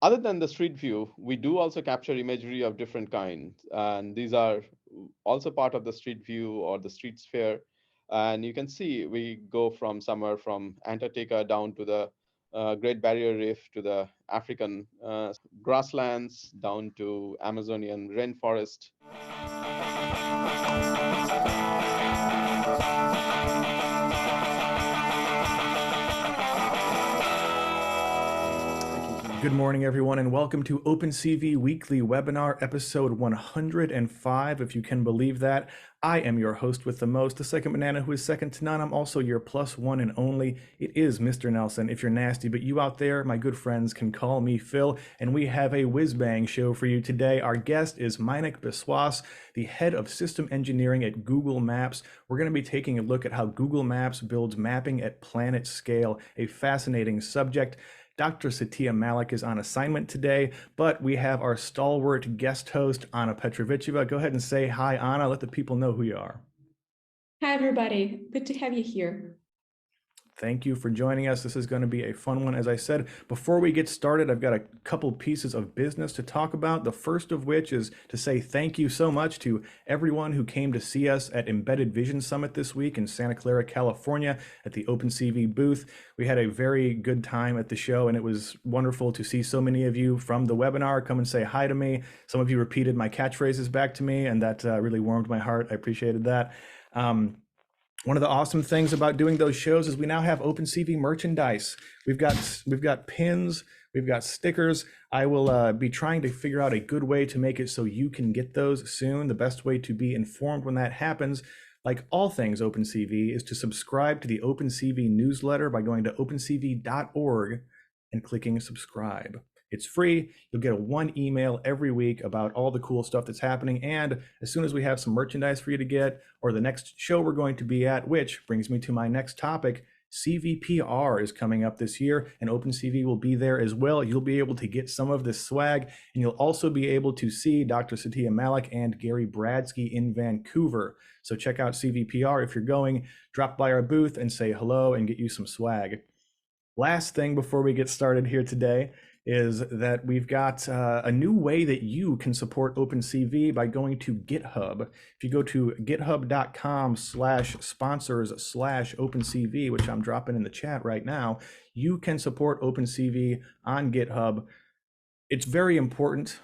Other than the street view, we do also capture imagery of different kinds. And these are also part of the street view or the street sphere. And you can see we go from somewhere from Antarctica down to the Great Barrier Reef to the African grasslands down to Amazonian rainforest. Good morning, everyone, and welcome to OpenCV Weekly Webinar, episode 105, if you can believe that. I am your host with the most, the second banana who is second to none. I'm also your plus one and only. It is Mr. Nelson, if you're nasty, but you out there, my good friends, can call me Phil, and we have a whiz-bang show for you today. Our guest is Mainak Biswas, the head of system engineering at Google Maps. We're going to be taking a look at how Google Maps builds mapping at planet scale, a fascinating subject. Dr. Satya Malik is on assignment today, but we have our stalwart guest host, Anna Petrovicheva. Go ahead and say hi, Anna. Let the people know who you are. Hi, everybody. Good to have you here. Thank you for joining us. This is going to be a fun one. As I said, before we get started, I've got a couple pieces of business to talk about. The first of which is to say thank you so much to everyone who came to see us at Embedded Vision Summit this week in Santa Clara, California at the OpenCV booth. We had a very good time at the show, and it was wonderful to see so many of you from the webinar come and say hi to me. Some of you repeated my catchphrases back to me, and that really warmed my heart. I appreciated that. One of the awesome things about doing those shows is we now have OpenCV merchandise. We've got pins, we've got stickers. I will be trying to figure out a good way to make it so you can get those soon. The best way to be informed when that happens, like all things OpenCV, is to subscribe to the OpenCV newsletter by going to opencv.org and clicking subscribe. It's free. You'll get one email every week about all the cool stuff that's happening. And as soon as we have some merchandise for you to get, or the next show we're going to be at, which brings me to my next topic, CVPR is coming up this year, and OpenCV will be there as well. You'll be able to get some of this swag, and you'll also be able to see Dr. Satya Malik and Gary Bradsky in Vancouver. So check out CVPR if you're going. Drop by our booth and say hello and get you some swag. Last thing before we get started here today is that we've got a new way that you can support OpenCV by going to GitHub. If you go to github.com/sponsors/OpenCV, which I'm dropping in the chat right now, you can support OpenCV on GitHub. It's very important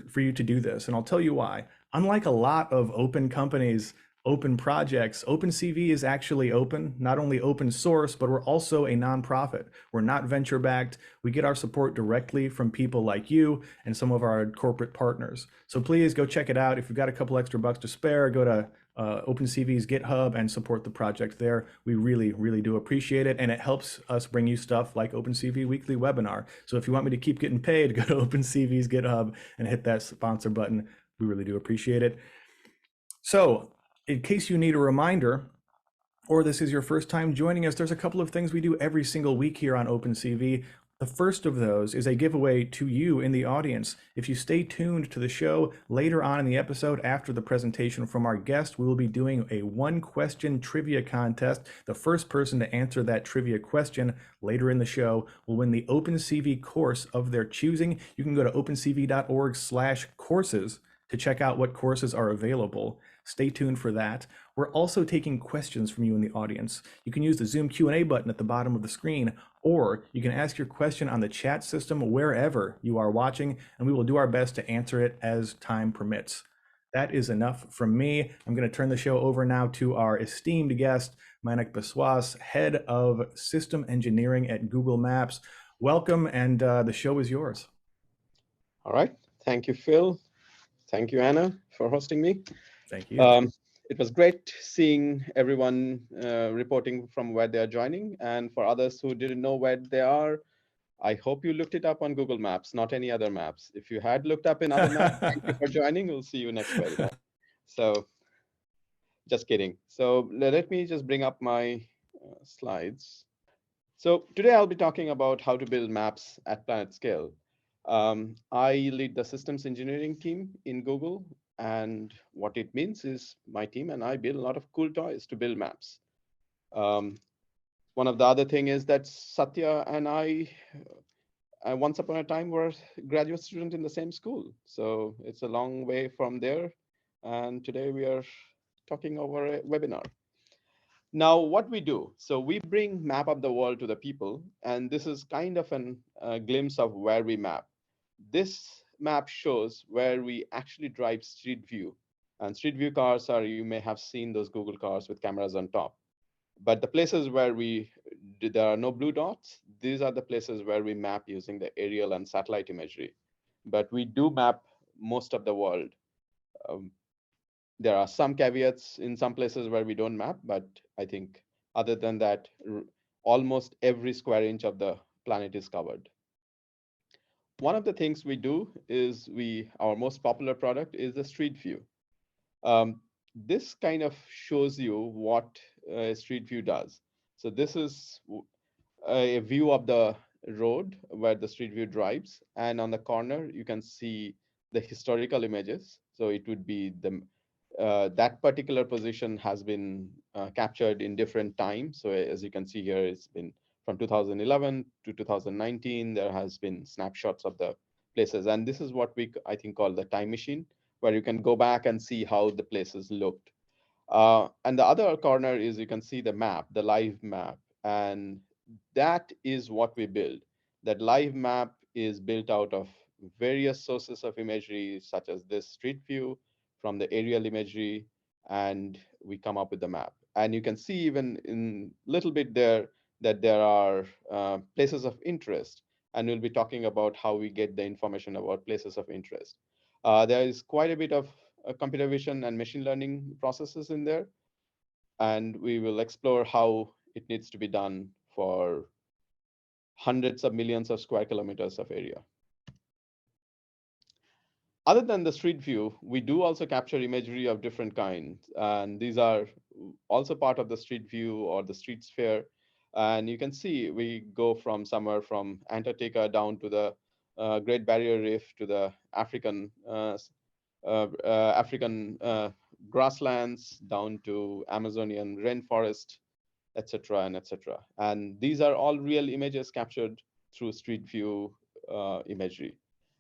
for you to do this, and I'll tell you why. Unlike a lot of open companies, open projects, OpenCV is actually open, not only open source, but we're also a nonprofit. We're not venture backed. We get our support directly from people like you and some of our corporate partners. So please go check it out. If you've got a couple extra bucks to spare, go to OpenCV's GitHub and support the project there. We really, really do appreciate it. And it helps us bring you stuff like OpenCV Weekly Webinar. So if you want me to keep getting paid, go to OpenCV's GitHub and hit that sponsor button. We really do appreciate it. So, in case you need a reminder, or this is your first time joining us, there's a couple of things we do every single week here on OpenCV. The first of those is a giveaway to you in the audience. If you stay tuned to the show later on in the episode after the presentation from our guest, we will be doing a one-question trivia contest. The first person to answer that trivia question later in the show will win the OpenCV course of their choosing. You can go to opencv.org/courses to check out what courses are available. Stay tuned for that. We're also taking questions from you in the audience. You can use the Zoom Q&A button at the bottom of the screen, or you can ask your question on the chat system wherever you are watching, and we will do our best to answer it as time permits. That is enough from me. I'm going to turn the show over now to our esteemed guest, Mainak Biswas, head of system engineering at Google Maps. Welcome, and the show is yours. All right. Thank you, Phil. Thank you, Anna, for hosting me. Thank you. It was great seeing everyone reporting from where they are joining. And for others who didn't know where they are, I hope you looked it up on Google Maps, not any other maps. If you had looked up in other maps, thank you for joining. We'll see you next webinar. So just kidding. So let me just bring up my slides. So today I'll be talking about how to build maps at planet scale. I lead the systems engineering team in Google, and what it means is my team and I build a lot of cool toys to build maps. One of the other thing is that Satya and I I once upon a time were a graduate student in the same school. So it's a long way from there. And today we are talking over a webinar. Now, what we do, so we bring map of the world to the people, and this is kind of an glimpse of where we map. This map shows where we actually drive street view. And street view cars are, you may have seen those Google cars with cameras on top. But the places where there are no blue dots, these are the places where we map using the aerial and satellite imagery. But we do map most of the world. Um, there are some caveats in some places where we don't map, but I think other than that, almost every square inch of the planet is covered. One of the things we do is our most popular product is the Street View. This kind of shows you what Street View does. So this is a view of the road where the Street View drives, and on the corner you can see the historical images. So it would be that particular position has been captured in different times. So as you can see here, it's been from 2011 to 2019. There has been snapshots of the places, and this is what I think call the time machine, where you can go back and see how the places looked. And the other corner is you can see the map, the live map, and that is what we build. That live map is built out of various sources of imagery, such as this street view from the aerial imagery, and we come up with the map. And you can see even in little bit there that there are places of interest, and we'll be talking about how we get the information about places of interest. There is quite a bit of computer vision and machine learning processes in there, and we will explore how it needs to be done for hundreds of millions of square kilometers of area. Other than the street view, we do also capture imagery of different kinds, and these are also part of the street view or the street sphere. And you can see we go from somewhere from Antarctica down to the Great Barrier Reef to the African grasslands down to Amazonian rainforest, etc. and etc. And these are all real images captured through street view imagery.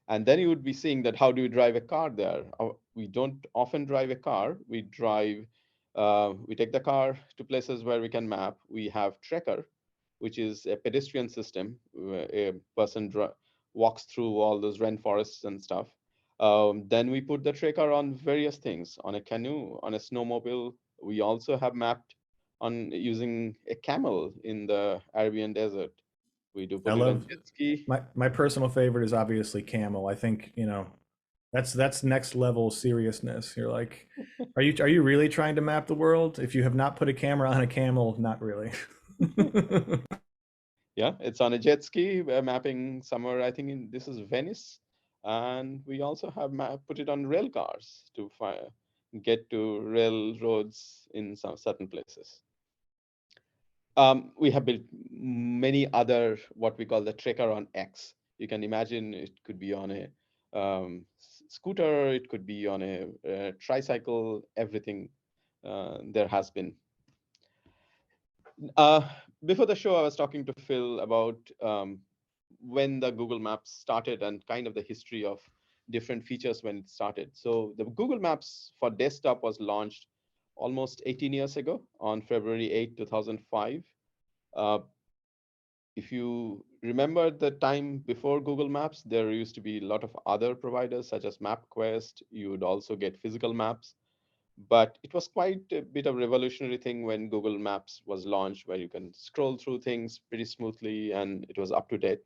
And then you would be seeing that how do you drive a car there? We don't often drive a car. We take the car to places where we can map. We have Trekker, which is a pedestrian system. A person walks through all those rainforests and stuff. Then we put the Trekker on various things, on a canoe, on a snowmobile. We also have mapped on using a camel in the Arabian desert. We do I put it on love jet ski. my personal favorite is obviously camel. I think, that's next level seriousness. You're like, are you really trying to map the world? If you have not put a camera on a camel, not really. Yeah, it's on a jet ski. We're mapping somewhere, I think this is Venice. And we also have put it on rail cars to get to railroads in some certain places. We have built many other what we call the Trekker on X. You can imagine it could be on a scooter, it could be on a tricycle, everything there has been. Uh, Before the show, I was talking to Phil about when the Google Maps started and kind of the history of different features when it started. So the Google Maps for desktop was launched almost 18 years ago on February 8, 2005. Uh, if you remember the time before Google Maps, there used to be a lot of other providers such as MapQuest. You would also get physical maps. But it was quite a bit of revolutionary thing when Google Maps was launched, where you can scroll through things pretty smoothly and it was up to date.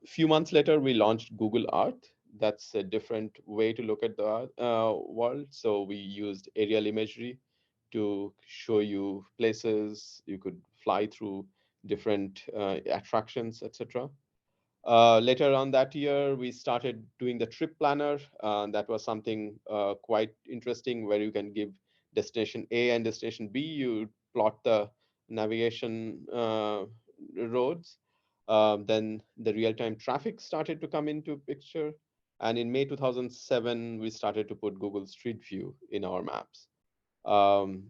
Few months later, we launched Google Earth. That's a different way to look at the world. So we used aerial imagery to show you places. You could fly through different attractions, etc. Later on that year, we started doing the trip planner. That was something quite interesting, where you can give destination A and destination B. You plot the navigation roads. Then the real-time traffic started to come into picture. And in May 2007, we started to put Google Street View in our maps. Um,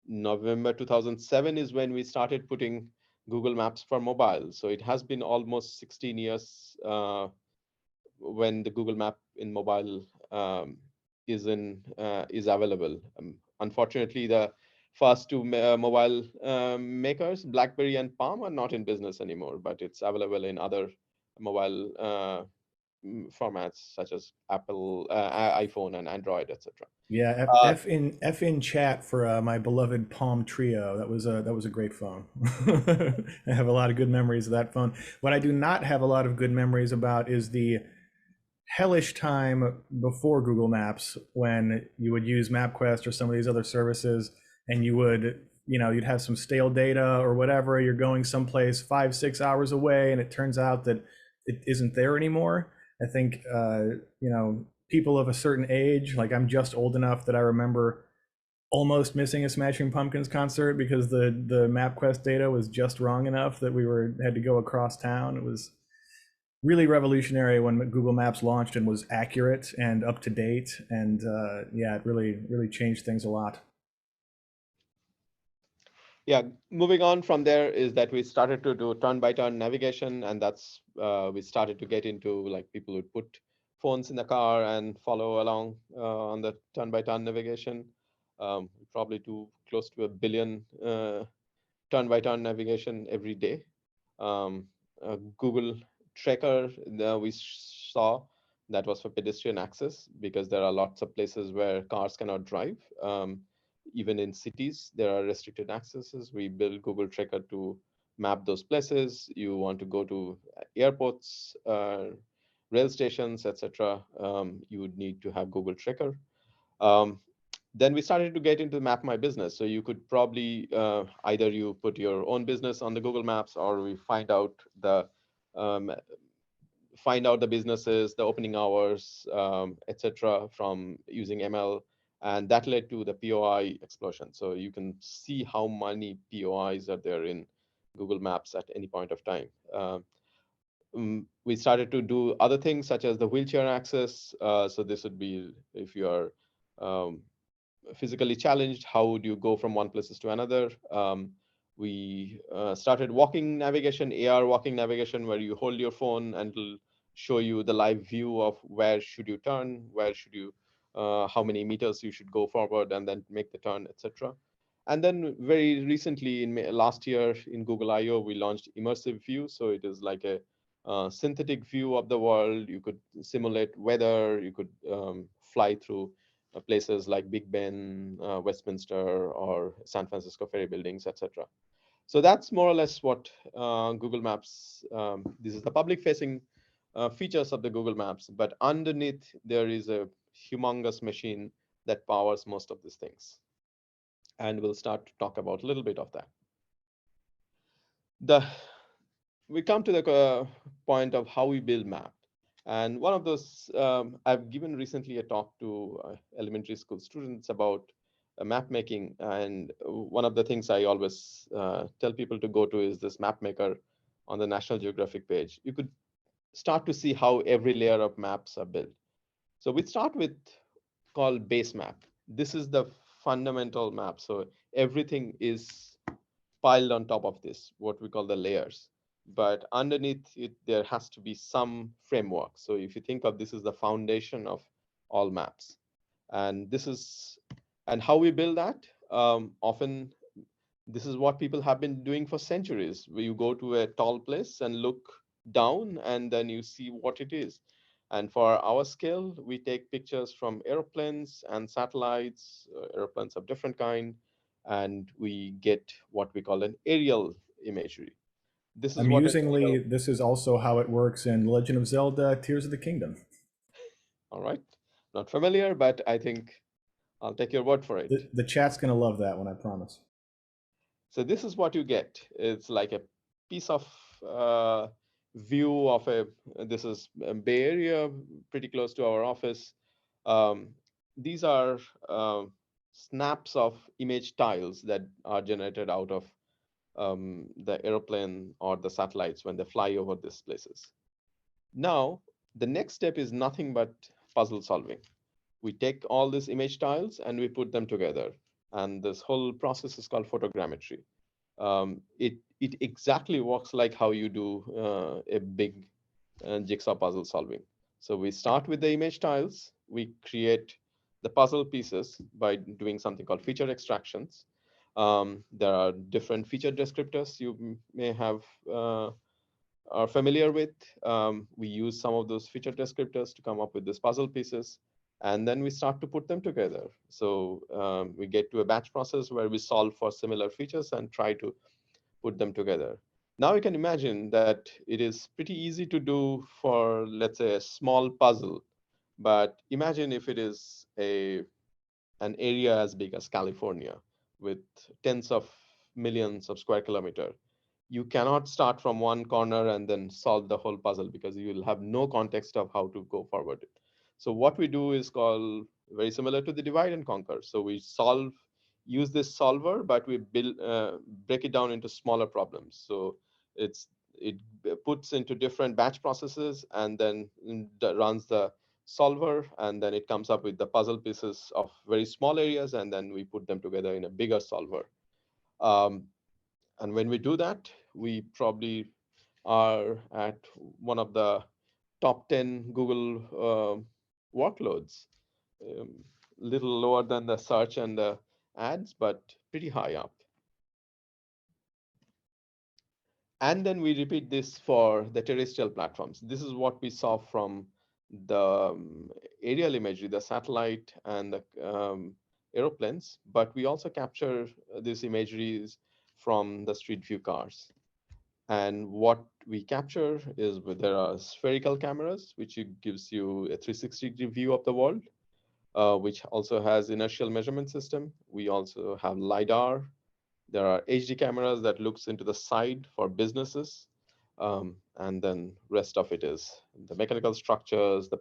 November 2007 is when we started putting Google Maps for mobile. So it has been almost 16 years when the Google Map in mobile is available. Unfortunately, the first two mobile makers, BlackBerry and Palm, are not in business anymore, but it's available in other mobile formats such as Apple, iPhone, and Android, etc. Yeah, Uh, F in chat for my beloved Palm Trio. That was a great phone. I have a lot of good memories of that phone. What I do not have a lot of good memories about is the hellish time before Google Maps when you would use MapQuest or some of these other services, and you would, you'd have some stale data or whatever. You're going someplace 5, 6 hours away, and it turns out that it isn't there anymore. I think, people of a certain age, like I'm just old enough that I remember almost missing a Smashing Pumpkins concert because the MapQuest data was just wrong enough that we had to go across town. It was really revolutionary when Google Maps launched and was accurate and up to date. And yeah, it really changed things a lot. yeah, moving on from there is that we started to do turn-by-turn navigation, and that's we started to get into like people would put phones in the car and follow along on the turn-by-turn navigation. Probably do close to 1 billion turn-by-turn navigation every day. Google Tracker, we saw that was for pedestrian access because there are lots of places where cars cannot drive. Even in cities, there are restricted accesses. We built Google Tracker to map those places. You want to go to airports, rail stations, etc. You would need to have Google Tracker. Um, then we started to get into Map My Business. So you could probably either you put your own business on the Google Maps, or we um, find out the businesses, the opening hours, etc. from using ML, and that led to the POI explosion. So you can see how many POIs are there in Google Maps at any point of time. We started to do other things such as the wheelchair access. So this would be if you are um, physically challenged, how would you go from one places to another? We started walking navigation, AR walking navigation, where you hold your phone and it'll show you the live view of where should you turn, where should you, how many meters you should go forward and then make the turn, etc. And then very recently, in last year in Google I/O, we launched immersive view. So it is like a synthetic view of the world. You could simulate weather. You could fly through places like Big Ben, Westminster, or San Francisco Ferry Buildings, etc. So that's more or less what Google Maps. This is the public-facing features of the Google Maps, but underneath there is a humongous machine that powers most of these things, and we'll start to talk about a little bit of that. We come to the point of how we build map. And one of those, I've given recently a talk to elementary school students about map making. And one of the things I always tell people to go to is this map maker on the National Geographic page. You could start to see how every layer of maps are built. So we start with called base map. This is the fundamental map. So everything is piled on top of this, what we call the layers. But underneath it, there has to be some framework. So if you think of this as the foundation of all maps, and this is, and how we build that, often this is what people have been doing for centuries, where you go to a tall place and look down, and then you see what it is. And for our scale, we take pictures from airplanes and satellites, airplanes of different kind, and we get what we call an aerial imagery. This is what an Amusingly, aerial, this is also how it works in Legend of Zelda: Tears of the Kingdom. all right, not familiar, but I think I'll take your word for it. The chat's gonna love that one, I promise. So this is what you get. It's like a piece of view of a, this is Bay Area, pretty close to our office. Um, these are snaps of image tiles that are generated out of the airplane or the satellites when they fly over these places. Now, the next step is nothing but puzzle solving. We take all these image tiles and we put them together. And this whole process is called photogrammetry. It exactly works like how you do a big jigsaw puzzle solving. So we start with the image tiles. We create the puzzle pieces by doing something called feature extractions. There are different feature descriptors you may have are familiar with. We use some of those feature descriptors to come up with these puzzle pieces, and then we start to put them together. So we get to a batch process where we solve for similar features and try to put them together. Now you can imagine that it is pretty easy to do for, let's say, a small puzzle, but imagine if it is an area as big as California with tens of millions of square kilometer. You cannot start from one corner and then solve the whole puzzle because you will have no context of how to go forward. So what we do is called very similar to the divide and conquer. So we use this solver, but we break it down into smaller problems. So it puts into different batch processes and then runs the solver, and then it comes up with the puzzle pieces of very small areas, and then we put them together in a bigger solver. Um, and when we do that, we probably are at one of the top 10 Google workloads. Um, Little lower than the search and the ads, but pretty high up. And then we repeat this for the terrestrial platforms. This is what we saw from the aerial imagery, the satellite and the aeroplanes, but we also capture these imageries from the street view cars. And what we capture is there are spherical cameras, which gives you a 360-degree view of the world, which also has inertial measurement system. We also have LiDAR. There are HD cameras that looks into the side for businesses. And then rest of it is the mechanical structures, the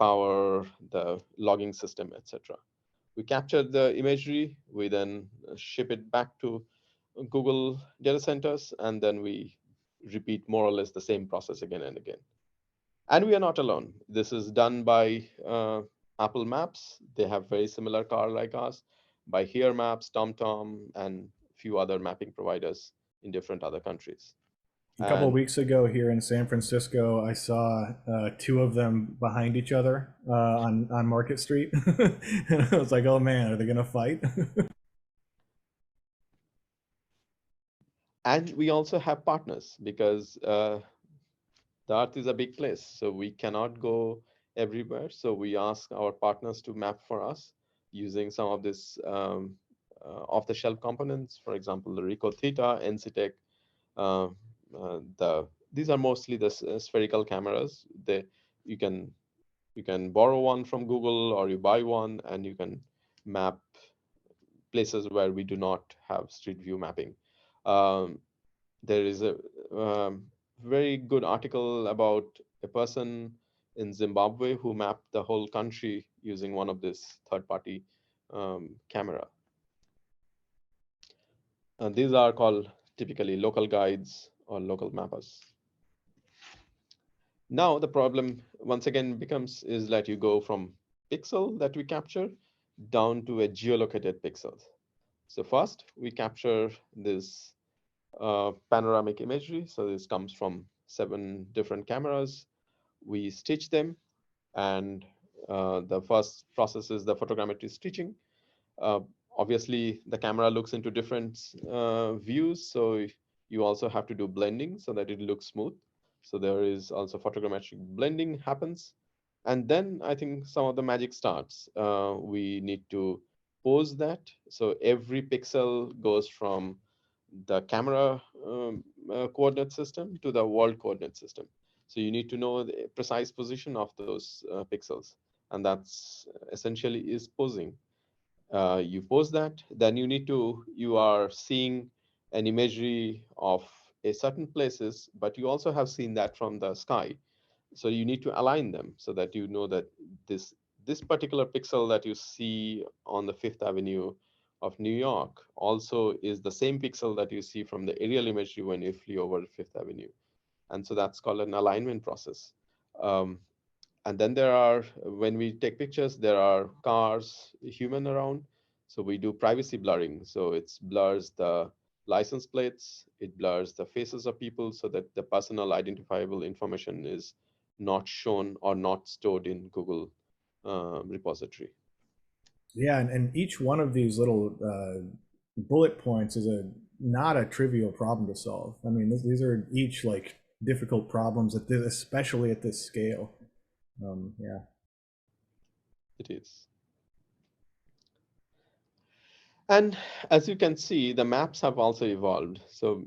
power, the logging system, etc. We capture the imagery, we then ship it back to Google data centers, and then we repeat more or less the same process again and again. And we are not alone. This is done by Apple Maps. They have very similar car like us, by Here Maps, TomTom, and a few other mapping providers in different other countries. A couple of And weeks ago here in San Francisco, I saw two of them behind each other on Market Street, and I was like, "Oh man, are they gonna fight?" we also have partners because the Earth is a big place, so we cannot go everywhere. So we ask our partners to map for us using some of this off-the-shelf components. For example, the Rico Theta, NCTEC. Uh, these are mostly the spherical cameras. You can you can borrow one from Google or you buy one, and you can map places where we do not have street view mapping. Um, there is a very good article about a person in Zimbabwe who mapped the whole country using one of this third-party camera. And these are called typically local guides or local mappers. Now the problem once again becomes is that you go from pixel that we capture down to a geolocated pixel. So first we capture this panoramic imagery. So this comes from 7 different cameras. We stitch them, and the first process is the photogrammetry stitching. Uh, Obviously, the camera looks into different views, so you also have to do blending so that it looks smooth. So there is also photogrammetric blending happens. And then I think some of the magic starts. We need to pose that. So every pixel goes from the camera coordinate system to the world coordinate system. So you need to know the precise position of those pixels. And that's essentially is posing. You pose that, then you are seeing an imagery of a certain places, but you also have seen that from the sky. So you need to align them so that you know that this particular pixel that you see on the Fifth Avenue of New York also is the same pixel that you see from the aerial imagery when you flew over Fifth Avenue. And so that's called an alignment process. Um, and then when we take pictures, there are cars, human around. So we do privacy blurring. So it blurs the license plates. It blurs the faces of people so that the personal identifiable information is not shown or not stored in Google repository. Yeah, and each one of these little bullet points is not a trivial problem to solve. I mean, these are each like difficult problems at this, especially at this scale. Yeah. It is. And as you can see, the maps have also evolved. So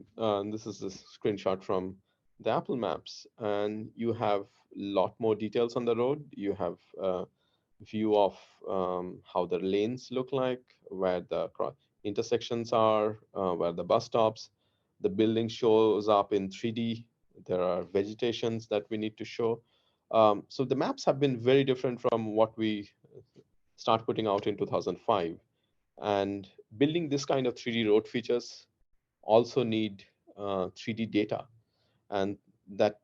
this is a screenshot from the Apple Maps, and you have a lot more details on the road. You have a view of how the lanes look like, where the intersections are, where the bus stops. The building shows up in 3D. There are vegetations that we need to show. So the maps have been very different from what we start putting out in 2005. And building this kind of 3D road features also need 3D data. And that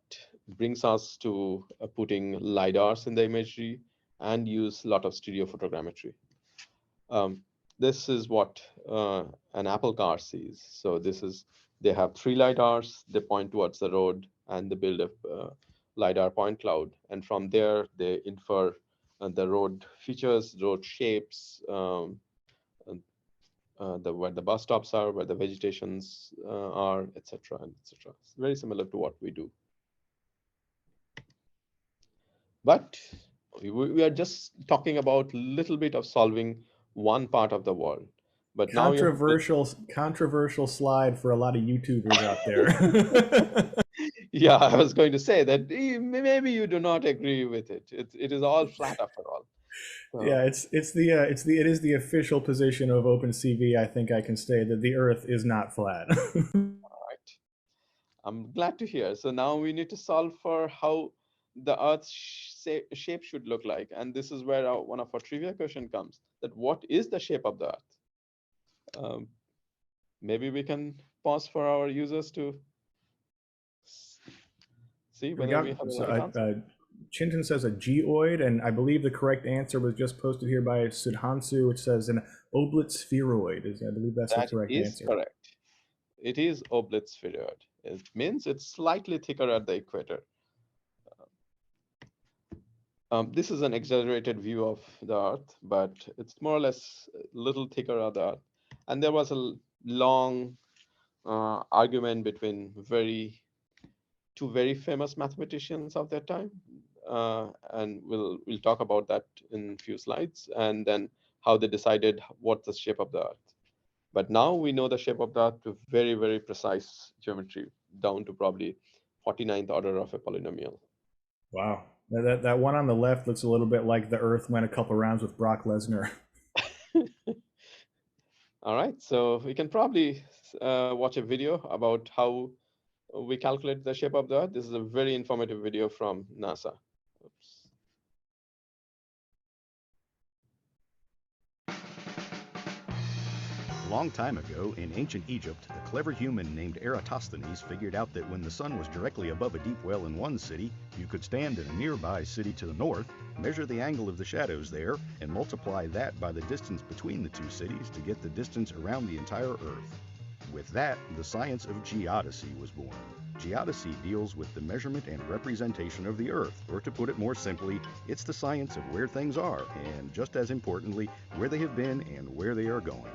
brings us to putting LiDARs in the imagery and use a lot of stereo photogrammetry. This is what an Apple car sees. So they have 3 LiDARs, they point towards the road, and they build a LiDAR point cloud. And from there, they infer the road features, road shapes, where the bus stops are, where the vegetations are, etc., etc. It's very similar to what we do. But we are just talking about a little bit of solving one part of the world. But now you controversial slide for a lot of YouTubers out there. yeah, I was going to say that maybe you do not agree with it. It is all flat after all. So, yeah, it is the official position of OpenCV. I think I can say that the Earth is not flat. all right. I'm glad to hear. So now we need to solve for how the Earth's shape should look like, and this is where one of our trivia question comes: that what is the shape of the Earth? Maybe we can pause for our users to see whether we have the right answer. Chintan says a geoid, and I believe the correct answer was just posted here by Sudhansu, which says an oblate spheroid. I believe that's the correct answer. That is correct. It is oblate spheroid. It means it's slightly thicker at the equator. This is an exaggerated view of the Earth, but it's more or less a little thicker at the Earth. And there was a long argument between two very famous mathematicians of that time, and we'll talk about that in a few slides, and then how they decided what the shape of the Earth. But now we know the shape of the Earth to very, very precise geometry, down to probably 49th order of a polynomial. Wow. That one on the left looks a little bit like the Earth went a couple rounds with Brock Lesnar. All right, so we can probably watch a video about how we calculate the shape of the Earth. This is a very informative video from NASA. Oops. A long time ago, in ancient Egypt, a clever human named Eratosthenes figured out that when the sun was directly above a deep well in one city, you could stand in a nearby city to the north, measure the angle of the shadows there, and multiply that by the distance between the two cities to get the distance around the entire Earth. With that, the science of geodesy was born. Geodesy deals with the measurement and representation of the Earth, or to put it more simply, it's the science of where things are, and just as importantly, where they have been and where they are going.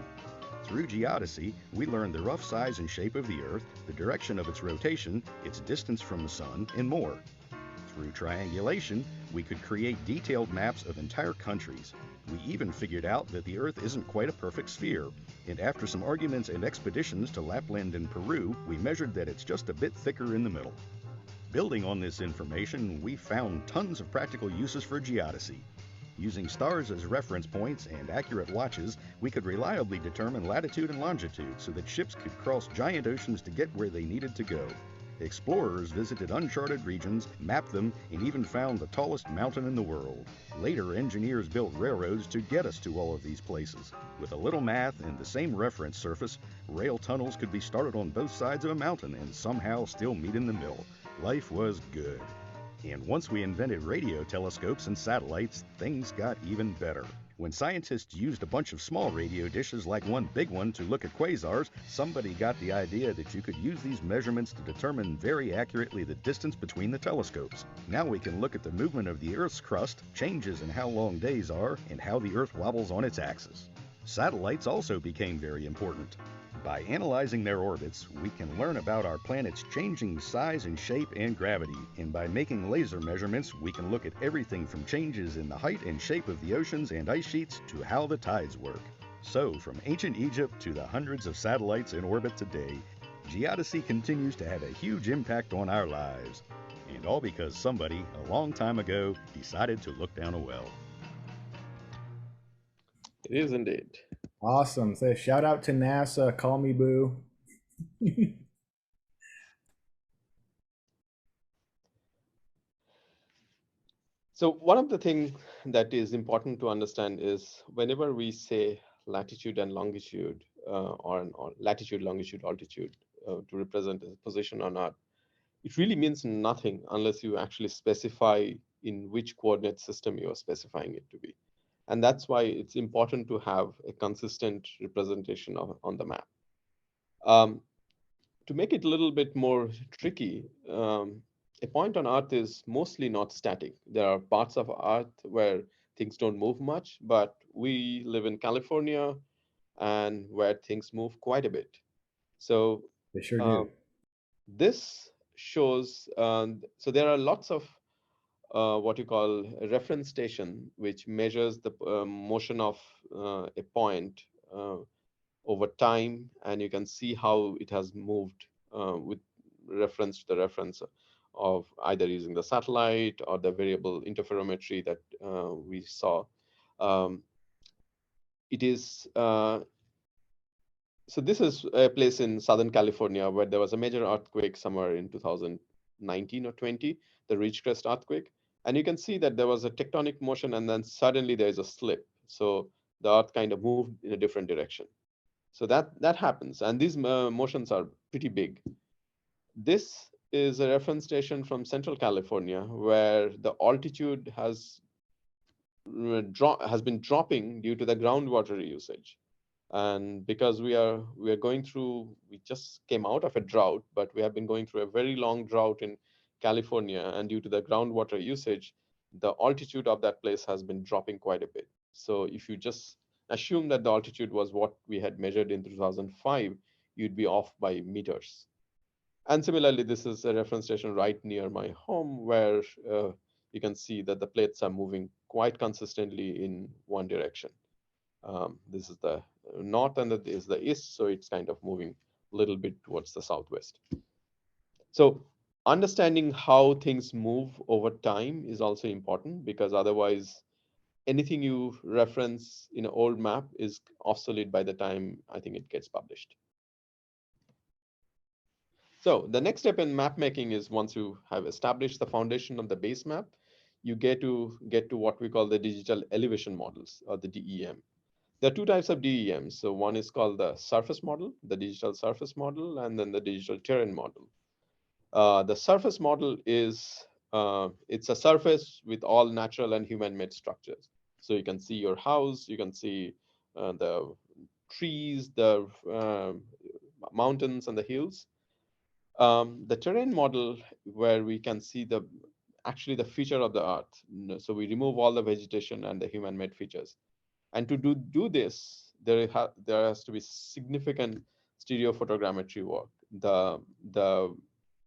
Through geodesy, we learn the rough size and shape of the Earth, the direction of its rotation, its distance from the Sun, and more. Through triangulation, we could create detailed maps of entire countries. We even figured out that the Earth isn't quite a perfect sphere, and after some arguments and expeditions to Lapland and Peru, we measured that it's just a bit thicker in the middle. Building on this information, we found tons of practical uses for geodesy. Using stars as reference points and accurate watches, we could reliably determine latitude and longitude so that ships could cross giant oceans to get where they needed to go. Explorers visited uncharted regions, mapped them, and even found the tallest mountain in the world. Later, engineers built railroads to get us to all of these places. With a little math and the same reference surface, rail tunnels could be started on both sides of a mountain and somehow still meet in the middle. Life was good. And once we invented radio telescopes and satellites, things got even better. When scientists used a bunch of small radio dishes like one big one to look at quasars, somebody got the idea that you could use these measurements to determine very accurately the distance between the telescopes. Now we can look at the movement of the Earth's crust, changes in how long days are, and how the Earth wobbles on its axis. Satellites also became very important. By analyzing their orbits, we can learn about our planet's changing size and shape and gravity, and by making laser measurements, we can look at everything from changes in the height and shape of the oceans and ice sheets to how the tides work. So, from ancient Egypt to the hundreds of satellites in orbit today, geodesy continues to have a huge impact on our lives. And all because somebody, a long time ago, decided to look down a well. It is indeed. Awesome. Say shout out to NASA. Call me boo. So one of the things that is important to understand is whenever we say latitude and longitude, or latitude, longitude, altitude to represent a position on Earth, it really means nothing unless you actually specify in which coordinate system you are specifying it to be. And that's why it's important to have a consistent representation on the map. To make it a little bit more tricky, a point on Earth is mostly not static. There are parts of Earth where things don't move much, but we live in California and where things move quite a bit. So They sure uh, do. this shows, so there are lots of what you call a reference station, which measures the motion of a point over time, and you can see how it has moved with reference to the reference of either using the satellite or the variable interferometry that we saw. Um, it is So this is a place in Southern California where there was a major earthquake somewhere in 2019 or 20, the Ridgecrest earthquake. And you can see that there was a tectonic motion and then suddenly there is a slip. So the earth kind of moved in a different direction. So that happens. And these motions are pretty big. This is a reference station from Central California where the altitude has been dropping due to the groundwater usage. And because we just came out of a drought, but we have been going through a very long drought in California, and due to the groundwater usage, the altitude of that place has been dropping quite a bit. So if you just assume that the altitude was what we had measured in 2005, you'd be off by meters. And similarly, this is a reference station right near my home where you can see that the plates are moving quite consistently in one direction. This is the north and that is the east, so it's kind of moving a little bit towards the southwest. So understanding how things move over time is also important, because otherwise anything you reference in an old map is obsolete by the time I think it gets published. So the next step in map making is, once you have established the foundation of the base map, you get to what we call the digital elevation models, or the DEM. There are two types of DEMs. So one is called the surface model, the digital surface model, and then the digital terrain model. The surface model is, it's a surface with all natural and human-made structures. So you can see your house, you can see the trees, the mountains and the hills. The terrain model, where we can see actually the feature of the earth. So we remove all the vegetation and the human-made features. And to do this, there has to be significant stereophotogrammetry work. The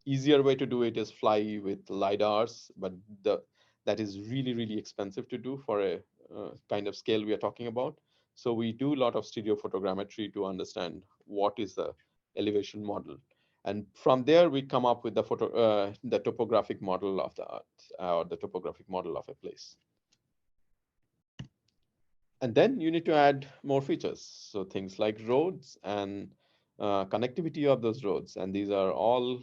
easier way to do it is fly with LiDARs, but that is really, really expensive to do for a kind of scale we are talking about. So we do a lot of stereophotogrammetry to understand what is the elevation model. And from there, we come up with the topographic model of the earth, or the topographic model of a place. And then you need to add more features. So things like roads and connectivity of those roads. And these are all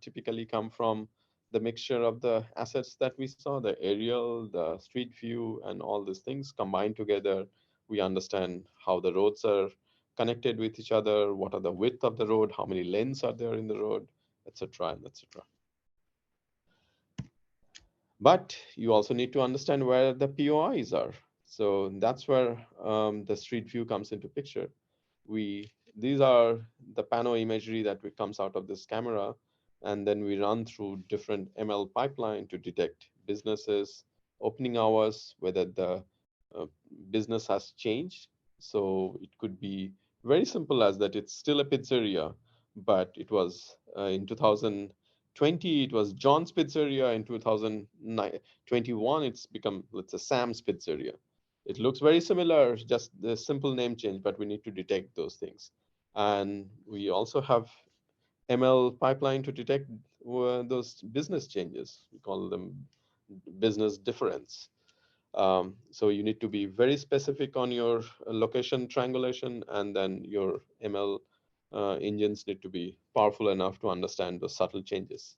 typically come from the mixture of the assets that we saw, the aerial, the street view, and all these things combined together. We understand how the roads are connected with each other, what are the width of the road, how many lanes are there in the road, etc., and etc. But you also need to understand where the POIs are. So that's where the street view comes into picture. These are the pano imagery that comes out of this camera, and then we run through different ML pipeline to detect businesses, opening hours, whether the uh, business has changed. So it could be very simple as that it's still a pizzeria, but it was in 2020 it was John's Pizzeria. In 2021 it's become, let's say, Sam's Pizzeria. It looks very similar, just the simple name change, but we need to detect those things. And we also have ML pipeline to detect those business changes. We call them business difference. So you need to be very specific on your location triangulation, and then your ML engines need to be powerful enough to understand those subtle changes.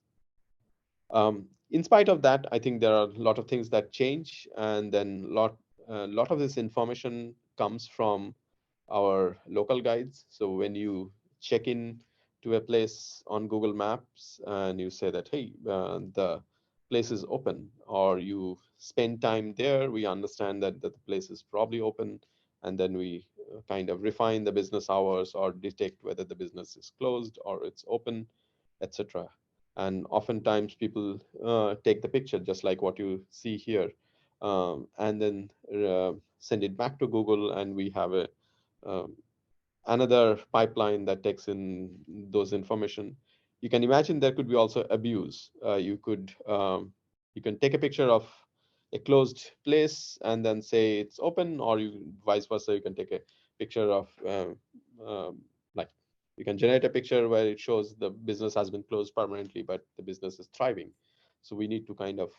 In spite of that, I think there are a lot of things that change, and then lot of this information comes from our local guides. So when you check in to a place on Google Maps and you say that, hey, the place is open, or you spend time there, we understand that the place is probably open, and then we kind of refine the business hours or detect whether the business is closed or it's open, etc. And oftentimes people take the picture just like what you see here, and then send it back to Google, and we have a um, another pipeline that takes in those information. You can imagine there could be also abuse. You can take a picture of a closed place and then say it's open, or you vice versa. You can take a picture of like you can generate a picture where it shows the business has been closed permanently, but the business is thriving. So we need to kind of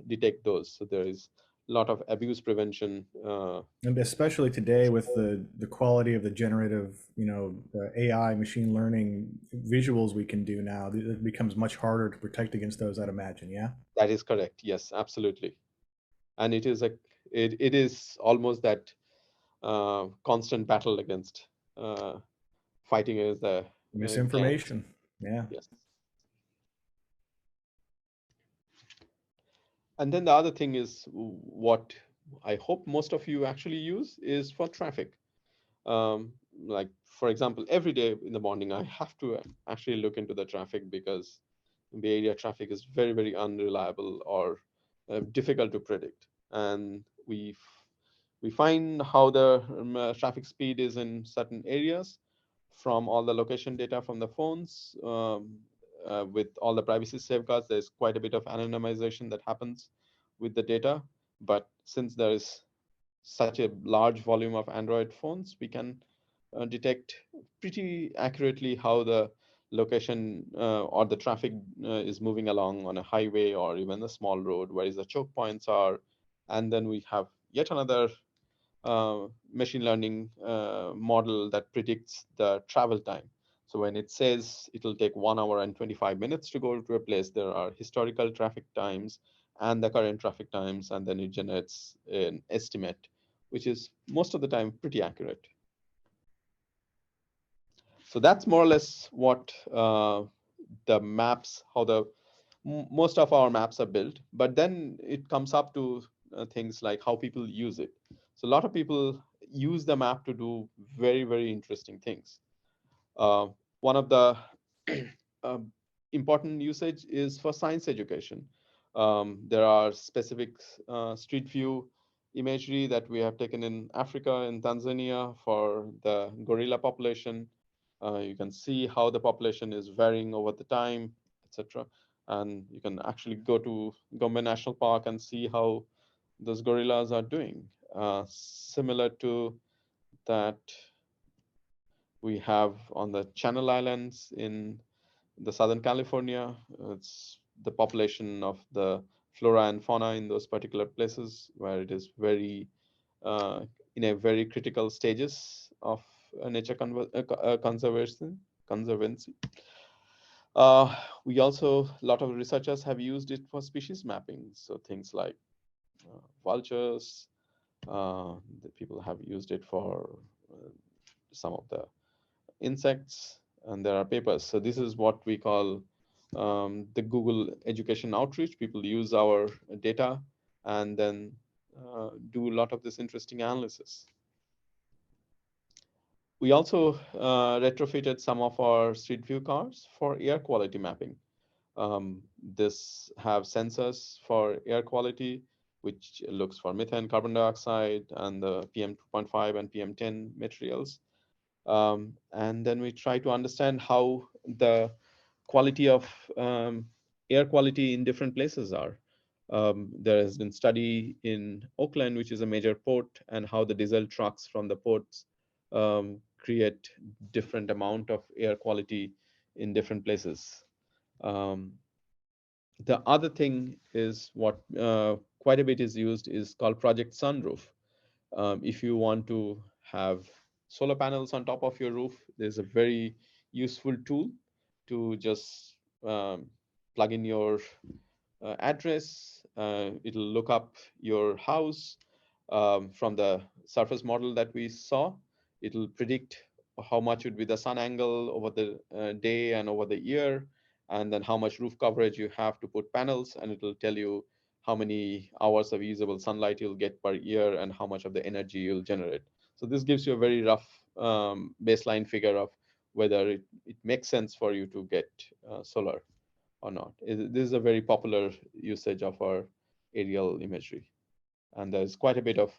detect those. So there is a lot of abuse prevention. And especially today with the quality of the generative, the AI machine learning visuals we can do now, it becomes much harder to protect against those, I'd imagine. Yeah. That is correct. Yes, absolutely. And it is almost that constant battle against fighting against the gangs. Misinformation. Yeah. Yes. And then the other thing is what I hope most of you actually use is for traffic. Like, for example, every day in the morning, I have to actually look into the traffic, because Bay Area traffic is very, very unreliable or difficult to predict. And we find how the traffic speed is in certain areas from all the location data from the phones. With all the privacy safeguards, there's quite a bit of anonymization that happens with the data. But since there is such a large volume of Android phones, we can detect pretty accurately how the location or the traffic is moving along on a highway or even a small road, where is the choke points are. And then we have yet another machine learning model that predicts the travel time. So when it says it'll take 1 hour and 25 minutes to go to a place, there are historical traffic times and the current traffic times, and then it generates an estimate, which is most of the time pretty accurate. So that's more or less what the maps, how the most of our maps are built. But then it comes up to things like how people use it. So a lot of people use the map to do very, very interesting things. One of the important usage is for science education. There are specific street view imagery that we have taken in Africa, in Tanzania, for the gorilla population. You can see how the population is varying over the time, etc. And you can actually go to Gombe National Park and see how those gorillas are doing. Similar to that we have on the Channel Islands in the Southern California. It's the population of the flora and fauna in those particular places, where it is very in a very critical stages of nature conservancy. We also, a lot of researchers have used it for species mapping. So things like vultures, the people have used it for some of the insects, and there are papers. So this is what we call the Google education outreach. People use our data and then do a lot of this interesting analysis. We also retrofitted some of our street view cars for air quality mapping. This have sensors for air quality, which looks for methane, carbon dioxide, and the PM 2.5 and PM 10 materials. And then we try to understand how the quality of air quality in different places are. There has been study in Oakland, which is a major port, and how the diesel trucks from the ports create different amount of air quality in different places. The other thing is what quite a bit is used is called Project Sunroof. If you want to have solar panels on top of your roof, there's a very useful tool to just plug in your address. It'll look up your house from the surface model that we saw. It'll predict how much would be the sun angle over the day and over the year, and then how much roof coverage you have to put panels, and it'll tell you how many hours of usable sunlight you'll get per year and how much of the energy you'll generate. So this gives you a very rough baseline figure of whether it makes sense for you to get solar or not. This is a very popular usage of our aerial imagery. And there's quite a bit of,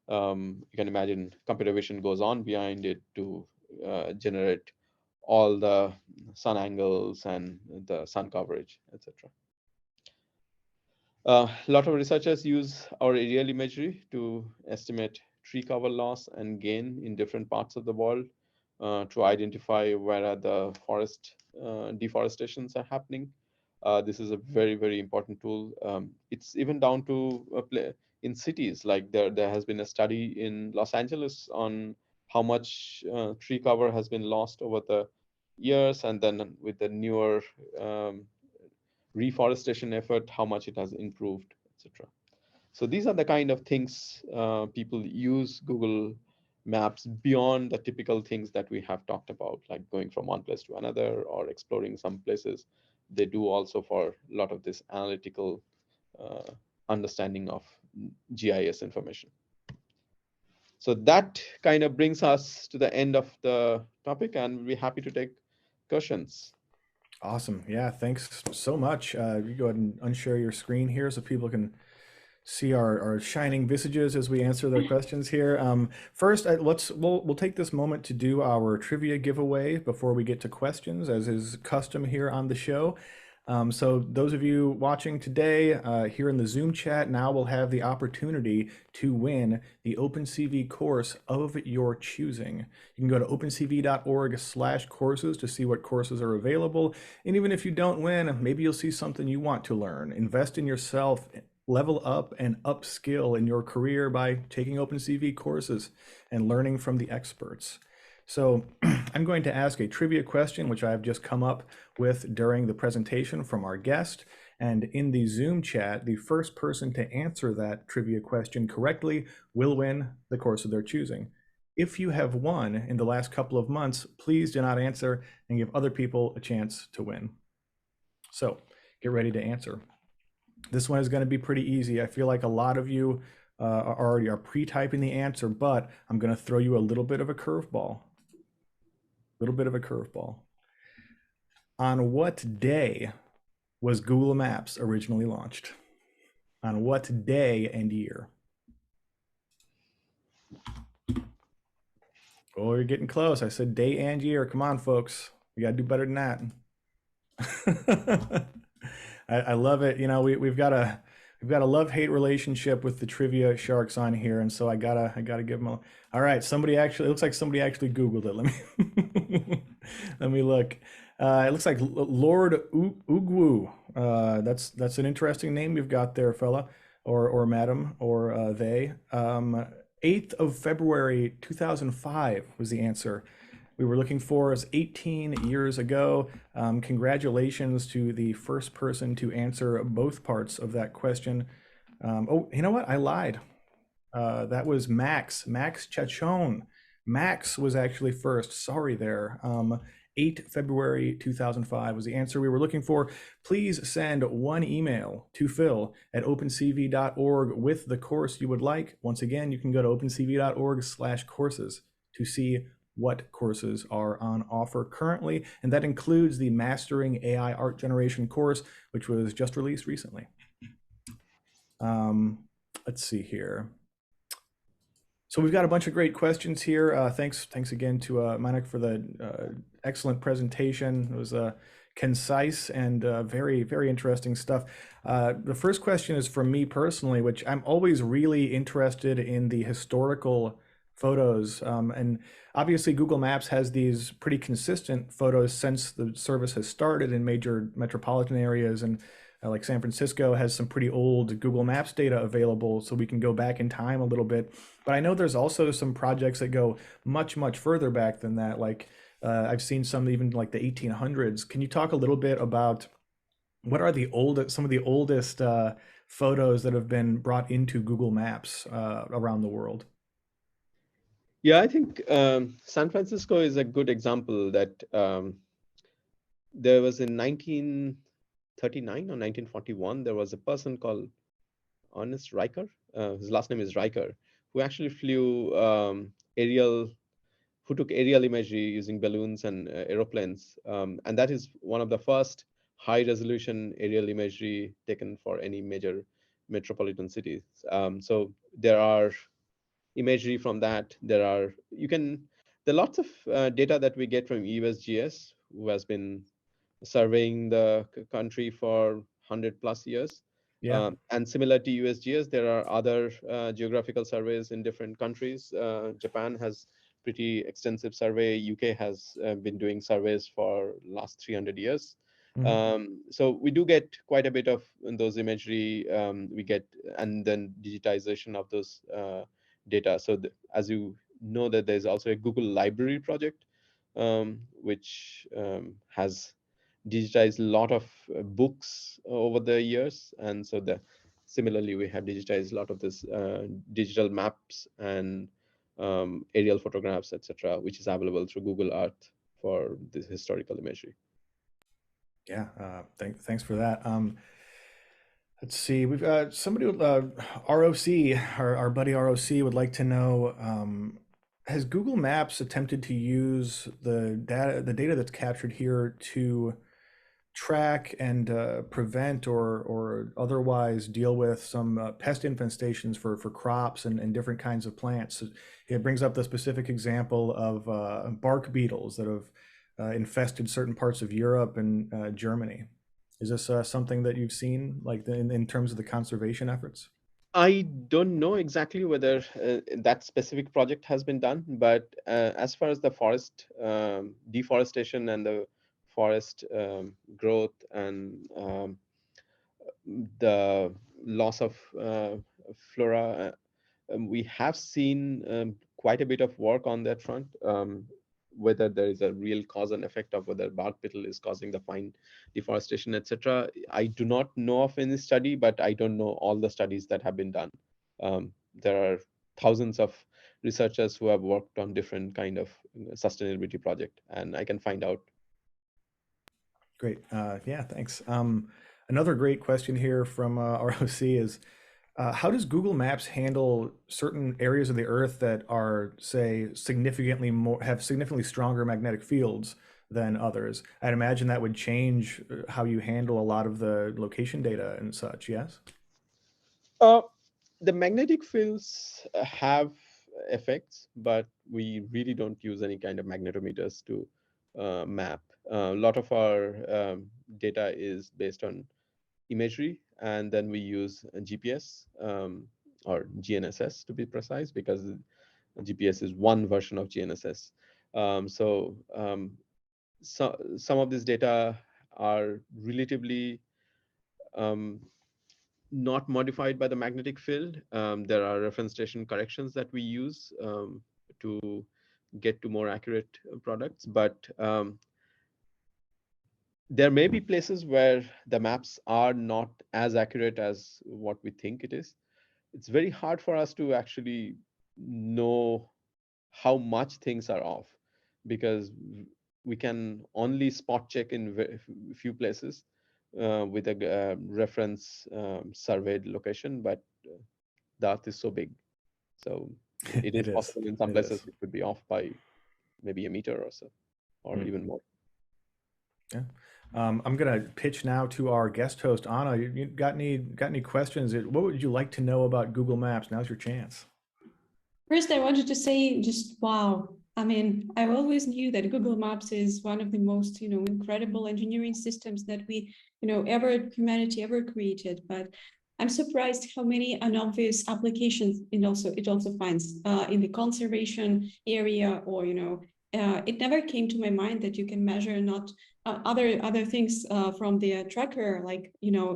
you can imagine, computer vision goes on behind it to generate all the sun angles and the sun coverage, etc. A lot of researchers use our aerial imagery to estimate tree cover loss and gain in different parts of the world to identify where the forest deforestations are happening. This is a very, very important tool. It's even down to in cities, like there has been a study in Los Angeles on how much tree cover has been lost over the years, and then with the newer reforestation effort, how much it has improved, etc. So these are the kind of things people use Google Maps beyond the typical things that we have talked about, like going from one place to another or exploring some places. They do also for a lot of this analytical understanding of GIS information. So that kind of brings us to the end of the topic, and we'll be happy to take questions. Awesome. Yeah, thanks so much. You go ahead and unshare your screen here so people can see our shining visages as we answer their questions here. First, we'll take this moment to do our trivia giveaway before we get to questions, as is custom here on the show. So those of you watching today here in the Zoom chat now will have the opportunity to win the OpenCV course of your choosing. You can go to opencv.org/courses to see what courses are available. And even if you don't win, maybe you'll see something you want to learn. Invest in yourself, level up and upskill in your career by taking OpenCV courses and learning from the experts. So I'm going to ask a trivia question, which I've just come up with during the presentation from our guest. And in the Zoom chat, the first person to answer that trivia question correctly will win the course of their choosing. If you have won in the last couple of months, please do not answer and give other people a chance to win. So get ready to answer. This one is going to be pretty easy. I feel like a lot of you already are pre-typing the answer, but I'm going to throw you a little bit of a curveball. On what day was Google Maps originally launched? On what day and year? Oh, you're getting close. I said day and year. Come on, folks. You got to do better than that. I love it. You know, we've got a love-hate relationship with the trivia sharks on here, and so I gotta give them a. All right, it looks like somebody actually Googled it. Let me look. It looks like Lord Ugwu. That's an interesting name you've got there, fella, or madam, or they. 8th of February 2005 was the answer we were looking for. Is 18 years ago. Congratulations to the first person to answer both parts of that question. Oh, you know what? I lied. That was Max Chachon. Max was actually first. Sorry there. 8 February 2005 was the answer we were looking for. Please send one email to phil@opencv.org with the course you would like. Once again, you can go to opencv.org/courses to see what courses are on offer currently, and that includes the Mastering AI Art Generation course, which was just released recently. Let's see here. So we've got a bunch of great questions here. Thanks again to Mainak for the excellent presentation. It was concise and very, very interesting stuff. The first question is from me personally, which I'm always really interested in the historical photos. And obviously Google Maps has these pretty consistent photos since the service has started in major metropolitan areas, and like San Francisco has some pretty old Google Maps data available, so we can go back in time a little bit. But I know there's also some projects that go much, much further back than that. Like I've seen some even like the 1800s. Can you talk a little bit about what are some of the oldest photos that have been brought into Google Maps around the world? Yeah, I think San Francisco is a good example that there was in 1939 or 1941, there was a person called Ernest Riker. His last name is Riker, who actually flew who took aerial imagery using balloons and aeroplanes. And that is one of the first high resolution aerial imagery taken for any major metropolitan cities. So there are imagery from that. There are lots of data that we get from USGS, who has been surveying the country for 100+ years. Yeah. And similar to USGS, there are other geographical surveys in different countries. Japan has pretty extensive survey. UK has been doing surveys for last 300 years. So we do get quite a bit of those imagery we get, and then digitization of those data. So as you know, that there's also a Google Library project, which has digitized a lot of books over the years. And so similarly, we have digitized a lot of this digital maps and aerial photographs, etc., which is available through Google Earth for this historical imagery. Yeah, thanks for that. Let's see, we've got somebody with ROC, our buddy ROC would like to know, has Google Maps attempted to use the data that's captured here to track and prevent or otherwise deal with some pest infestations for crops and different kinds of plants? It brings up the specific example of bark beetles that have infested certain parts of Europe and Germany. Is this something that you've seen, like in terms of the conservation efforts? I don't know exactly whether that specific project has been done, but as far as the forest deforestation and the forest growth and the loss of flora, we have seen quite a bit of work on that front. Whether there is a real cause and effect of whether bark beetle is causing the fine deforestation, etc. I do not know of any study, but I don't know all the studies that have been done. There are thousands of researchers who have worked on different kind of sustainability project, and I can find out. Great. Yeah, thanks. Another great question here from ROC is, how does Google Maps handle certain areas of the Earth that are, say, have significantly stronger magnetic fields than others? I'd imagine that would change how you handle a lot of the location data and such, yes? The magnetic fields have effects, but we really don't use any kind of magnetometers to map. A lot of our data is based on imagery, and then we use GPS or GNSS to be precise, because GPS is one version of GNSS. So some of this data are relatively not modified by the magnetic field. There are reference station corrections that we use to get to more accurate products, but there may be places where the maps are not as accurate as what we think it is. It's very hard for us to actually know how much things are off, because we can only spot check in few places with a reference surveyed location, but the earth is so big. So it It is is. possible in some It places is. it could be off by maybe a meter or so, or even more. Yeah. I'm gonna pitch now to our guest host, Anna. You got any questions? What would you like to know about Google Maps? Now's your chance. First, I wanted to say just wow. I mean, I always knew that Google Maps is one of the most, incredible engineering systems that we, humanity ever created. But I'm surprised how many unobvious applications it also finds in the conservation area, or it never came to my mind that you can measure not other things from the tracker, like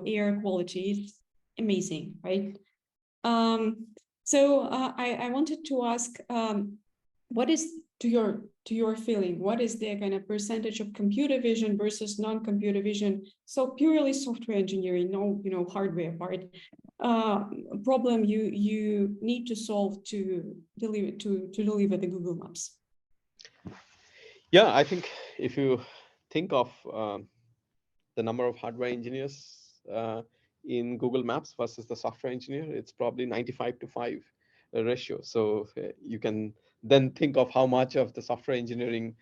air quality. It's amazing, right? Um, so I wanted to ask, what is to your feeling, what is the kind of percentage of computer vision versus non-computer vision? So purely software engineering, no hardware part, problem you need to solve to deliver the Google Maps. Yeah, I think if you think of the number of hardware engineers in Google Maps versus the software engineer, it's probably 95-5 ratio. So you can then think of how much of the software engineering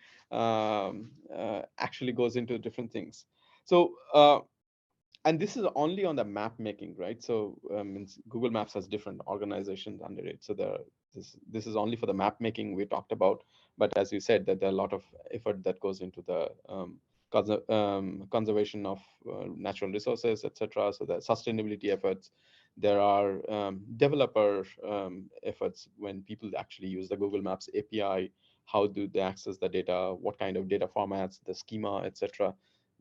actually goes into different things. So and this is only on the map making, right? So Google Maps has different organizations under it. So this is only for the map making we talked about. But as you said, that there are a lot of effort that goes into the conservation of natural resources, etc. So the sustainability efforts. There are developer efforts when people actually use the Google Maps API. How do they access the data? What kind of data formats, the schema, etc.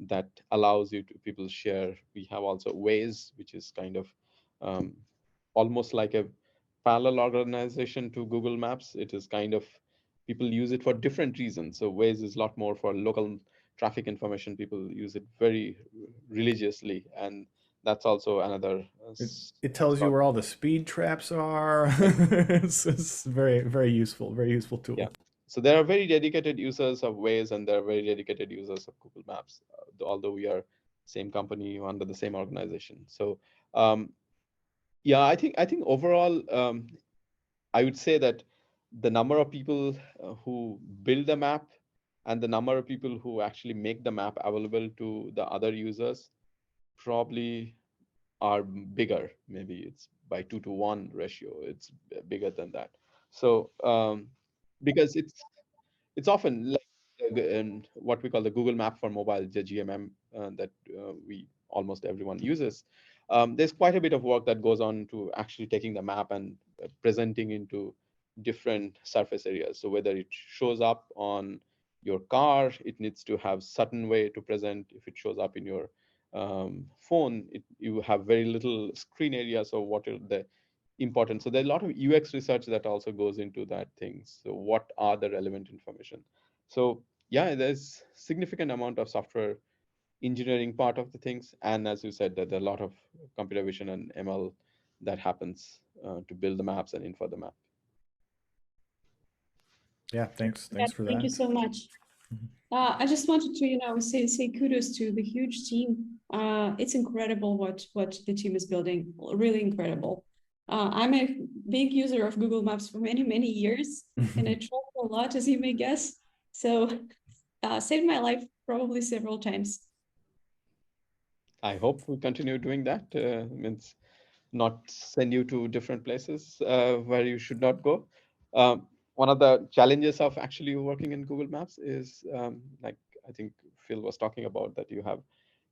that allows you to people share. We have also Waze, which is kind of almost like a parallel organization to Google Maps. It is kind of people use it for different reasons. So Waze is a lot more for local traffic information. People use it very religiously, and that's also another It tells you strong. where all the speed traps are. It's very useful Yeah. tool. So there are very dedicated users of Waze, and there are very dedicated users of Google Maps, although we are same company under the same organization. So yeah, I think overall, I would say that the number of people who build the map and the number of people who actually make the map available to the other users probably are bigger. Maybe it's by 2-to-1 ratio. It's bigger than that. So because it's often like what we call the Google Map for mobile, the GMM, that we almost everyone uses. There's quite a bit of work that goes on to actually taking the map and presenting into different surface areas. So whether it shows up on your car, it needs to have certain way to present. If it shows up in your phone, you have very little screen area. So what are the important? So there's a lot of UX research that also goes into that things. So what are the relevant information? So yeah, there's significant amount of software engineering part of the things, and as you said, that there are a lot of computer vision and ML that happens to build the maps and infer the map. Yeah, thanks for Thank you that. so much. I just wanted to, say kudos to the huge team. It's incredible what the team is building. Really incredible. I'm a big user of Google Maps for many years, and I travel a lot, as you may guess. So, saved my life probably several times. I hope we continue doing that. Means not send you to different places where you should not go. One of the challenges of actually working in Google Maps is like I think Phil was talking about, that you have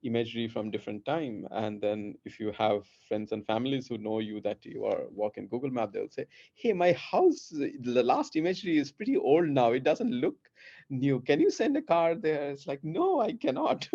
imagery from different time, and then if you have friends and families who know you that you are working Google Map, they'll say, hey, my house, the last imagery is pretty old now, it doesn't look new, can you send a car there? It's like, no, I cannot.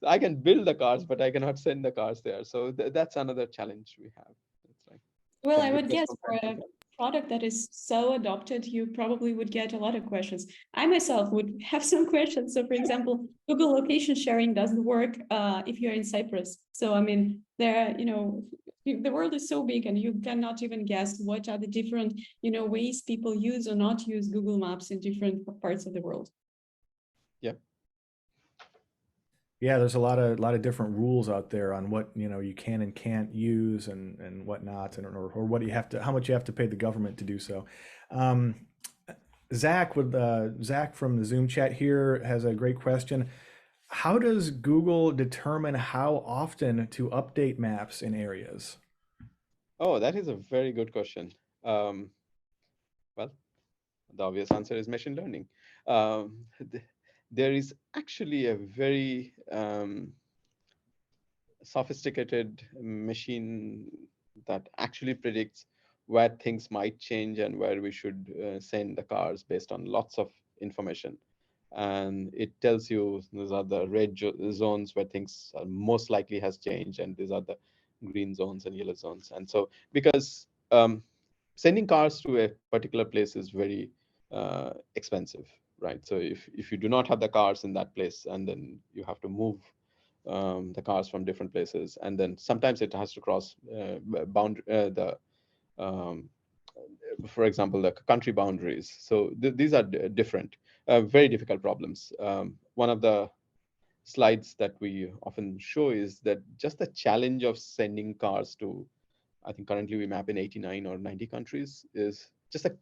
I can build the cars, but I cannot send the cars there. So that's another challenge we have. It's like Well, I can would request guess from for time to a time. product that is so adopted, you probably would get a lot of questions. I myself would have some questions. So, for example, Google location sharing doesn't work if you're in Cyprus. So, I mean, the world is so big, and you cannot even guess what are the different, ways people use or not use Google Maps in different parts of the world. Yeah. Yeah, there's a lot of different rules out there on what you can and can't use and whatnot, and or what you have to how much you have to pay the government to do so. Um, Zach from the Zoom chat here has a great question. How does Google determine how often to update maps in areas? Oh, that is a very good question. Um, well, the obvious answer is machine learning. Um, there is actually a very sophisticated machine that actually predicts where things might change and where we should send the cars based on lots of information. And it tells you these are the red zones where things are most likely has changed, and these are the green zones and yellow zones. And so, because sending cars to a particular place is very expensive, right? So if you do not have the cars in that place, and then you have to move the cars from different places, and then sometimes it has to cross um, for example, the country boundaries. So these are different, very difficult problems. One of the slides that we often show is that just the challenge of sending cars to, I think currently we map in 89 or 90 countries, is just the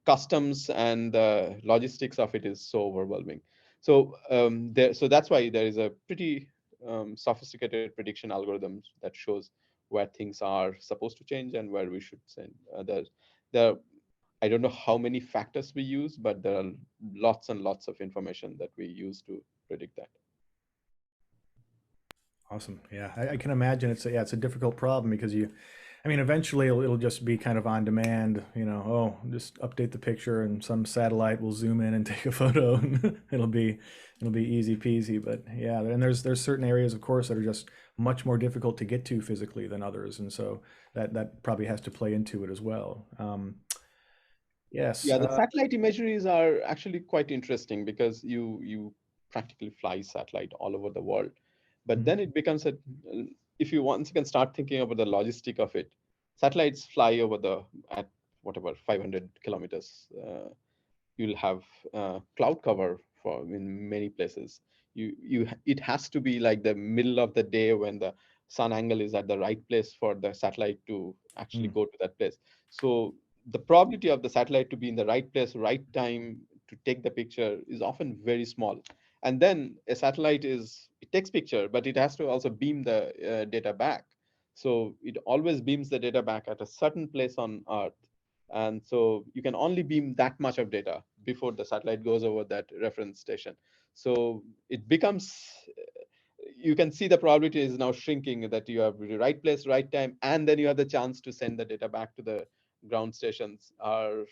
customs and the logistics of it is so overwhelming. So so that's why there is a pretty sophisticated prediction algorithms that shows where things are supposed to change and where we should send. There, I don't know how many factors we use, but there are lots and lots of information that we use to predict that. Awesome. Yeah, I can imagine it's a difficult problem because I mean, eventually it'll just be kind of on demand, oh, just update the picture and some satellite will zoom in and take a photo and it'll be easy peasy. But yeah, and there's certain areas, of course, that are just much more difficult to get to physically than others. And so that probably has to play into it as well. Yes. Yeah, the satellite imageries are actually quite interesting because you practically fly satellite all over the world. But then it becomes if you once you can start thinking about the logistic of it, satellites fly over at whatever 500 kilometers. You'll have cloud cover for in many places. It has to be like the middle of the day when the sun angle is at the right place for the satellite to actually Mm. go to that place. So the probability of the satellite to be in the right place, right time to take the picture is often very small. And then a satellite it takes picture, but it has to also beam the data back. So it always beams the data back at a certain place on Earth. And so you can only beam that much of data before the satellite goes over that reference station. So it becomes, you can see the probability is now shrinking, that you have the right place, right time, and then you have the chance to send the data back to the ground stations are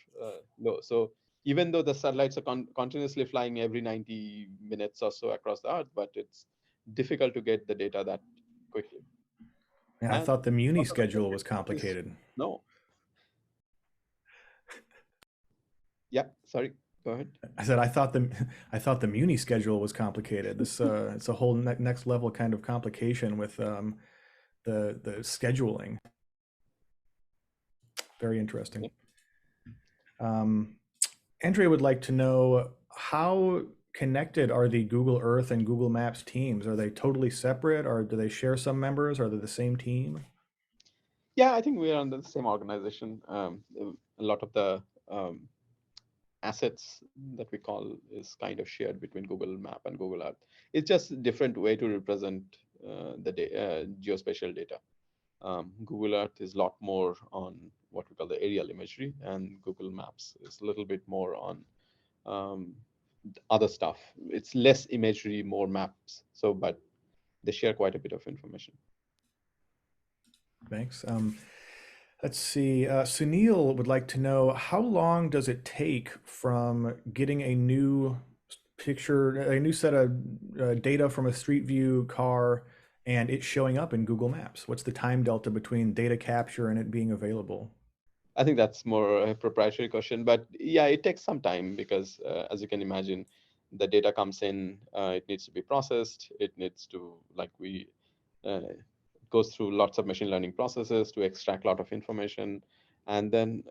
low. So even though the satellites are continuously flying every 90 minutes or so across the Earth, but it's difficult to get the data that quickly. Yeah, I And thought the Muni also the schedule was perspective is complicated. no. Yeah, sorry, go ahead. I said I thought the Muni schedule was complicated. This it's a whole next level kind of complication with the scheduling. Very interesting. Um, Andrea would like to know how connected are the Google Earth and Google Maps teams? Are they totally separate, or do they share some members? Are they the same team? Yeah, I think we are under the same organization. A lot of the assets that we call is kind of shared between Google Map and Google Earth. It's just a different way to represent the geospatial data. Google Earth is a lot more on what we call the aerial imagery, and Google Maps is a little bit more on um, other stuff. It's less imagery, more maps. So, but they share quite a bit of information. Thanks. Let's see. Sunil would like to know how long does it take from getting a new picture, a new set of data from a Street View car and it showing up in Google Maps? What's the time delta between data capture and it being available? I think that's more a proprietary question, but yeah, it takes some time because as you can imagine, the data comes in, it needs to be processed, it needs to, uh, goes through lots of machine learning processes to extract a lot of information, and then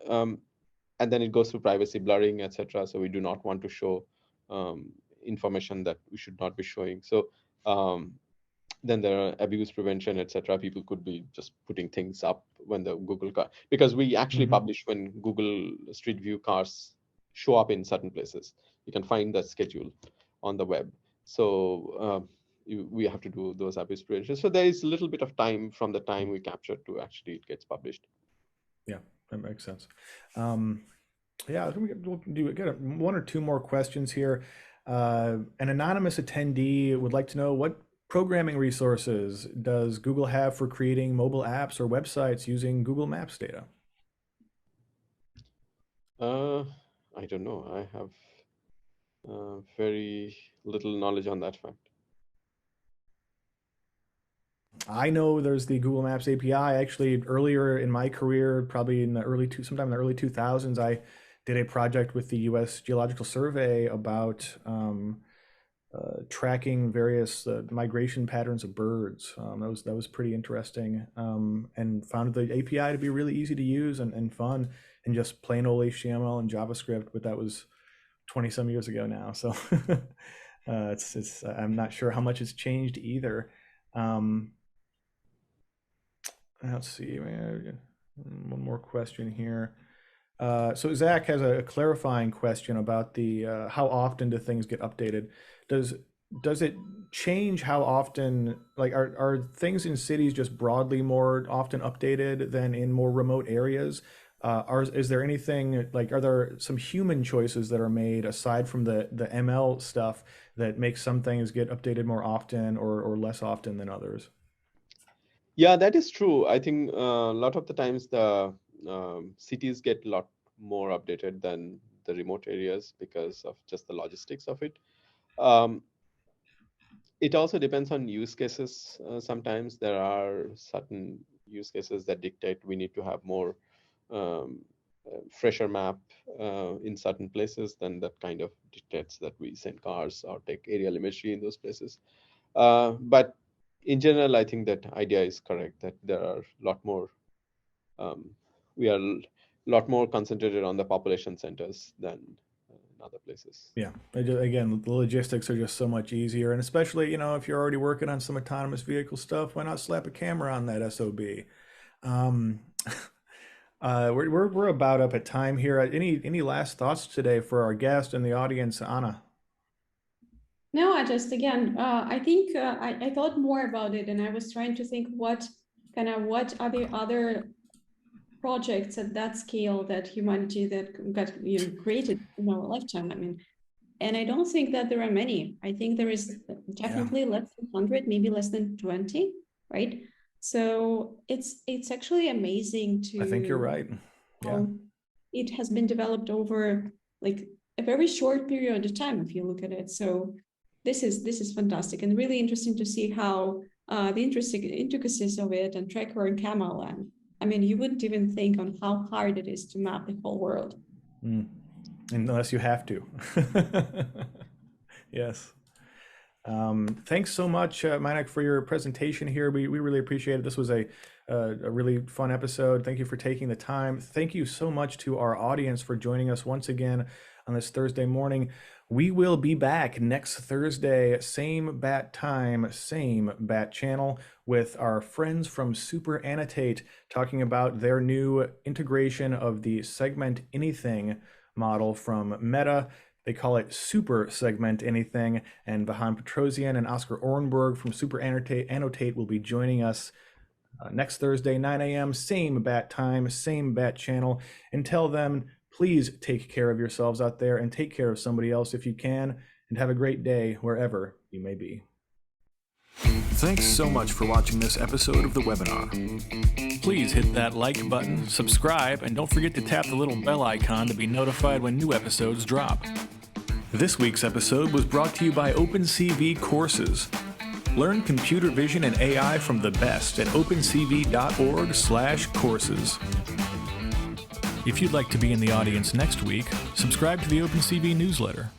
it goes through privacy blurring, etc. So we do not want to show information that we should not be showing. So then there are abuse prevention, etc. People could be just putting things up when the Google car, because we actually publish when Google Street View cars show up in certain places. You can find that schedule on the web. So we have to do those abuse prevention. So there is a little bit of time from the time we capture to actually it gets published. Yeah, that makes sense. Yeah, we'll get one or two more questions here. An anonymous attendee would like to know, what programming resources does Google have for creating mobile apps or websites using Google Maps data? I don't know. I have very little knowledge on that fact. I know there's the Google Maps API. Actually, earlier in my career, probably in the sometime in the early 2000s, I did a project with the U.S. Geological Survey about tracking various migration patterns of birds. That was pretty interesting, and found the API to be really easy to use and fun, and just plain old HTML and JavaScript. But that was 20 some years ago now, so it's I'm not sure how much has changed either. Let's see, one more question here. So Zach has a clarifying question about the how often do things get updated? Does it change how often, like are things in cities just broadly more often updated than in more remote areas? Is there anything, like, are there some human choices that are made aside from the ML stuff that makes some things get updated more often or less often than others? Yeah, that is true. I think a lot of the times the cities get a lot more updated than the remote areas because of just the logistics of it. It also depends on use cases. Sometimes there are certain use cases that dictate we need to have more fresher map in certain places, then that kind of dictates that we send cars or take aerial imagery in those places. But in general, I think that idea is correct, that there are a lot more, we are a lot more concentrated on the population centers than in other places. Yeah, again, the logistics are just so much easier. And especially, if you're already working on some autonomous vehicle stuff, why not slap a camera on that SOB? We're about up at time here. Any last thoughts today for our guest and the audience, Anna? No, I just, again, I think I thought more about it, and I was trying to think what are the other projects at that scale that humanity that got created in our lifetime. I mean, and I don't think that there are many. I think there is definitely less than 100, maybe less than 20, right? So it's actually amazing to. I think you're right. Yeah. It has been developed over like a very short period of time, if you look at it. So this is fantastic and really interesting to see how the interesting intricacies of it, and Tracker and Camel, and I mean, you wouldn't even think on how hard it is to map the whole world. Unless you have to. Yes. Thanks so much, Mainak, for your presentation here. We really appreciate it. This was a really fun episode. Thank you for taking the time. Thank you so much to our audience for joining us once again on this Thursday morning. We will be back next Thursday, same bat time, same bat channel, with our friends from Super Annotate talking about their new integration of the Segment Anything model from Meta. They call it Super Segment Anything, and Vahan Petrosian and Oscar Orenberg from Super Annotate will be joining us next Thursday, 9 a.m., same bat time, same bat channel. Until then, please take care of yourselves out there and take care of somebody else if you can, and have a great day wherever you may be. Thanks so much for watching this episode of the webinar. Please hit that like button, subscribe, and don't forget to tap the little bell icon to be notified when new episodes drop. This week's episode was brought to you by OpenCV Courses. Learn computer vision and AI from the best at opencv.org/courses. If you'd like to be in the audience next week, subscribe to the OpenCV newsletter.